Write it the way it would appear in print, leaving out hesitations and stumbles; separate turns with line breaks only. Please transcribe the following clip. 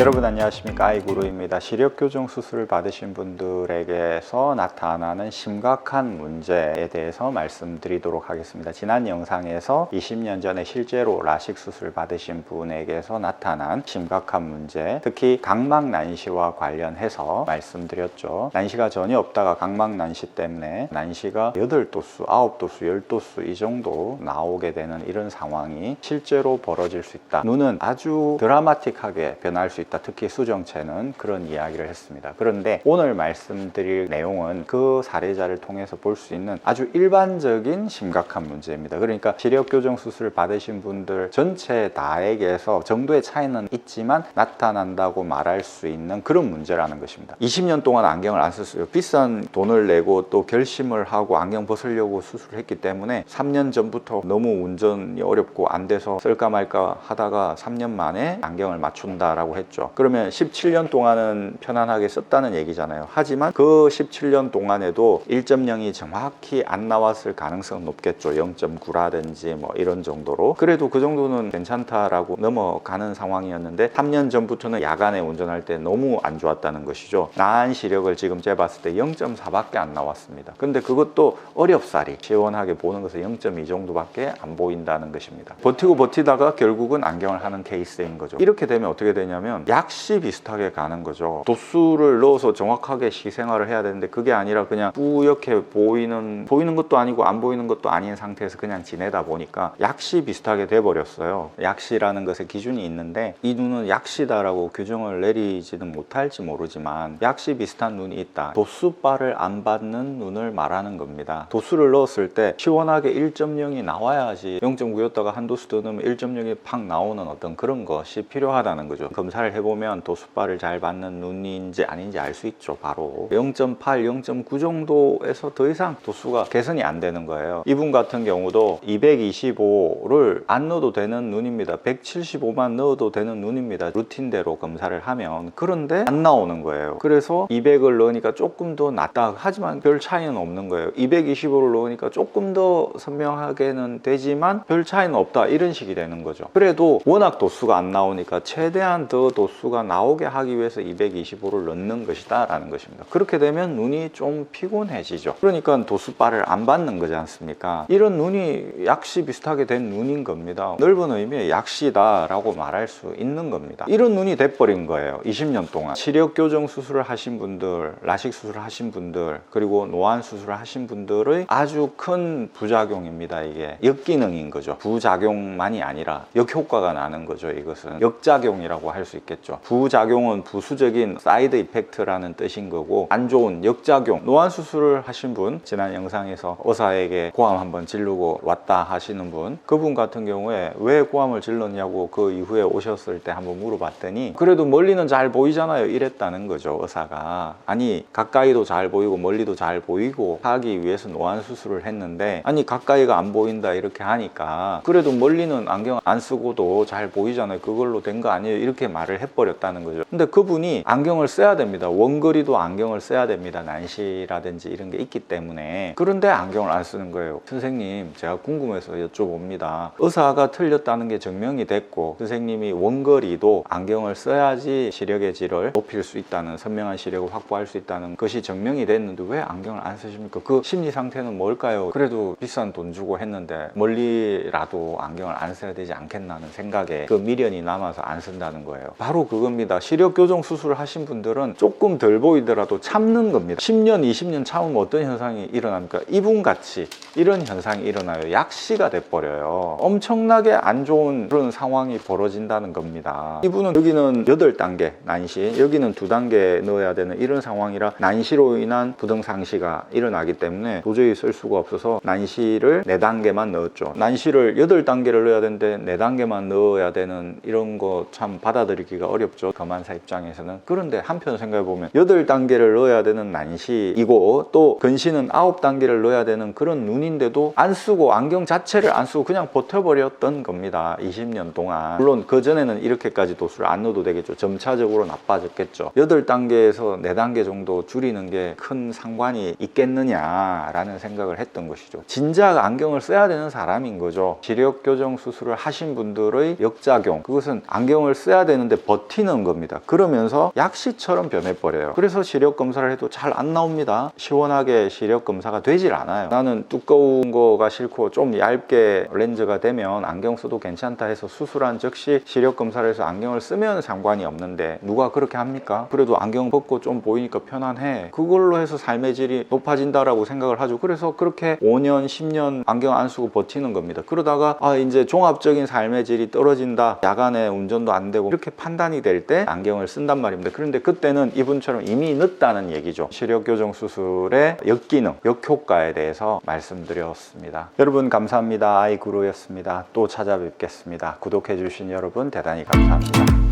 여러분 안녕하십니까, 아이구루입니다. 시력 교정 수술을 받으신 분들에게서 나타나는 심각한 문제에 대해서 말씀드리도록 하겠습니다. 지난 영상에서 20년 전에 실제로 라식 수술 받으신 분에게서 나타난 심각한 문제, 특히 각막 난시와 관련해서 말씀드렸죠. 난시가 전혀 없다가 각막 난시 때문에 난시가 8도수, 9도수, 10도수 이 정도 나오게 되는 이런 상황이 실제로 벌어질 수 있다. 눈은 아주 드라마틱하게 변할 수 있다. 특히 수정체는 그런 이야기를 했습니다. 그런데 오늘 말씀드릴 내용은 그 사례자를 통해서 볼 수 있는 아주 일반적인 심각한 문제입니다. 그러니까 시력 교정 수술 받으신 분들 전체 다에게서 정도의 차이는 있지만 나타난다고 말할 수 있는 그런 문제라는 것입니다. 20년 동안 안경을 안 썼어요. 비싼 돈을 내고 또 결심을 하고 안경 벗으려고 수술을 했기 때문에 3년 전부터 너무 운전이 어렵고 안 돼서 쓸까 말까 하다가 3년 만에 안경을 맞춘다라고 했죠. 그러면 17년 동안은 편안하게 썼다는 얘기잖아요. 하지만 그 17년 동안에도 1.0이 정확히 안 나왔을 가능성은 높겠죠. 0.9라든지 뭐 이런 정도로. 그래도 그 정도는 괜찮다라고 넘어가는 상황이었는데 3년 전부터는 야간에 운전할 때 너무 안 좋았다는 것이죠. 나은 시력을 지금 재봤을 때 0.4밖에 안 나왔습니다. 근데 그것도 어렵사리 시원하게 보는 것은 0.2 정도밖에 안 보인다는 것입니다. 버티고 버티다가 결국은 안경을 하는 케이스인 거죠. 이렇게 되면 어떻게 되냐면 약시 비슷하게 가는 거죠. 도수를 넣어서 정확하게 시생활을 해야 되는데 그게 아니라 그냥 뿌옇게 보이는 것도 아니고 안 보이는 것도 아닌 상태에서 그냥 지내다 보니까 약시 비슷하게 돼버렸어요. 약시라는 것의 기준이 있는데 이 눈은 약시다라고 규정을 내리지는 못할지 모르지만 약시 비슷한 눈이 있다. 도수바를 안 받는 눈을 말하는 겁니다. 도수를 넣었을 때 시원하게 1.0이 나와야지 0.9였다가 한 도수 더 넣으면 1.0이 팍 나오는 어떤 그런 것이 필요하다는 거죠. 검사를 해보면 도수바를 잘 받는 눈인지 아닌지 알 수 있죠. 바로 0.8, 0.9 정도에서 더 이상 도수가 개선이 안 되는 거예요. 이분 같은 경우도 225를 안 넣어도 되는 눈입니다. 175만 넣어도 되는 눈입니다. 루틴대로 검사를 하면. 그런데 안 나오는 거예요. 그래서 200을 넣으니까 조금 더 낫다. 하지만 별 차이는 없는 거예요. 225를 넣으니까 조금 더 선명하게는 되지만 별 차이는 없다. 이런 식이 되는 거죠. 그래도 워낙 도수가 안 나오니까 최대한 더 도수가 나오게 하기 위해서 225를 넣는 것이다 라는 것입니다. 그렇게 되면 눈이 좀 피곤해지죠. 그러니까 도수바를 안 받는 거지 않습니까? 이런 눈이 약시 비슷하게 된 눈인 겁니다. 넓은 의미의 약시다 라고 말할 수 있는 겁니다. 이런 눈이 돼버린 거예요. 20년 동안 시력 교정 수술을 하신 분들, 라식 수술을 하신 분들, 그리고 노안 수술을 하신 분들의 아주 큰 부작용입니다. 이게 역기능인 거죠. 부작용만이 아니라 역효과가 나는 거죠. 이것은 역작용이라고 할 수 있겠죠. 부작용은 부수적인 사이드 이펙트라는 뜻인 거고, 안 좋은 역작용. 노안 수술을 하신 분, 지난 영상에서 의사에게 고암 한번 지르고 왔다 하시는 분, 그분 같은 경우에 왜 고암을 질렀냐고 그 이후에 오셨을 때 한번 물어봤더니 그래도 멀리는 잘 보이잖아요 이랬다는 거죠. 의사가 아니 가까이도 잘 보이고 멀리도 잘 보이고 하기 위해서 노안 수술을 했는데, 아니 가까이가 안 보인다 이렇게 하니까 그래도 멀리는 안경 안 쓰고도 잘 보이잖아요, 그걸로 된 거 아니에요, 이렇게 말을 해버렸다는 거죠. 근데 그분이 안경을 써야 됩니다. 원거리도 안경을 써야 됩니다. 난시라든지 이런 게 있기 때문에. 그런데 안경을 안 쓰는 거예요. 선생님, 제가 궁금해서 여쭤봅니다. 의사가 틀렸다는 게 증명이 됐고 선생님이 원거리도 안경을 써야지 시력의 질을 높일 수 있다는, 선명한 시력을 확보할 수 있다는 것이 증명이 됐는데 왜 안경을 안 쓰십니까? 그 심리 상태는 뭘까요? 그래도 비싼 돈 주고 했는데 멀리라도 안경을 안 써야 되지 않겠나는 생각에 그 미련이 남아서 안 쓴다는 거예요. 바로 그겁니다. 시력 교정 수술을 하신 분들은 조금 덜 보이더라도 참는 겁니다. 10년, 20년 참으면 어떤 현상이 일어납니까? 이분같이 이런 현상이 일어나요. 약시가 돼버려요. 엄청나게 안 좋은 그런 상황이 벌어진다는 겁니다. 이분은 여기는 8단계 난시, 여기는 2단계 넣어야 되는 이런 상황이라 난시로 인한 부등상시가 일어나기 때문에 도저히 쓸 수가 없어서 난시를 4단계만 넣었죠. 난시를 8단계를 넣어야 되는데 4단계만 넣어야 되는 이런 거 참 받아들이기가 어렵죠, 검안사 입장에서는. 그런데 한편 생각해보면 8단계를 넣어야 되는 난시이고 또 근시는 9단계를 넣어야 되는 그런 눈인데도 안 쓰고, 안경 자체를 안 쓰고 그냥 버텨버렸던 겁니다. 20년 동안. 물론 그전에는 이렇게까지 도수를 안 넣어도 되겠죠. 점차적으로 나빠졌겠죠. 8단계에서 4단계 정도 줄이는 게 큰 상관이 있겠느냐라는 생각을 했던 것이죠. 진작 안경을 써야 되는 사람인 거죠. 시력 교정 수술을 하신 분들의 역작용, 그것은 안경을 써야 되는데 버티는 겁니다. 그러면서 약시처럼 변해버려요. 그래서 시력 검사를 해도 잘 안 나옵니다. 시원하게 시력 검사가 되질 않아요. 나는 두꺼운 거가 싫고 좀 얇게 렌즈가 되면 안경 써도 괜찮다 해서 수술한 즉시 시력 검사를 해서 안경을 쓰면 상관이 없는데 누가 그렇게 합니까? 그래도 안경 벗고 좀 보이니까 편안해. 그걸로 해서 삶의 질이 높아진다라고 생각을 하죠. 그래서 그렇게 5년, 10년 안경 안 쓰고 버티는 겁니다. 그러다가 이제 종합적인 삶의 질이 떨어진다. 야간에 운전도 안 되고 이렇게 판단이 될 때 안경을 쓴단 말입니다. 그런데 그때는 이분처럼 이미 늦다는 얘기죠. 시력 교정 수술의 역기능, 역효과에 대해서 말씀드렸습니다. 여러분 감사합니다. 아이구루였습니다. 또 찾아뵙겠습니다. 구독해 주신 여러분 대단히 감사합니다.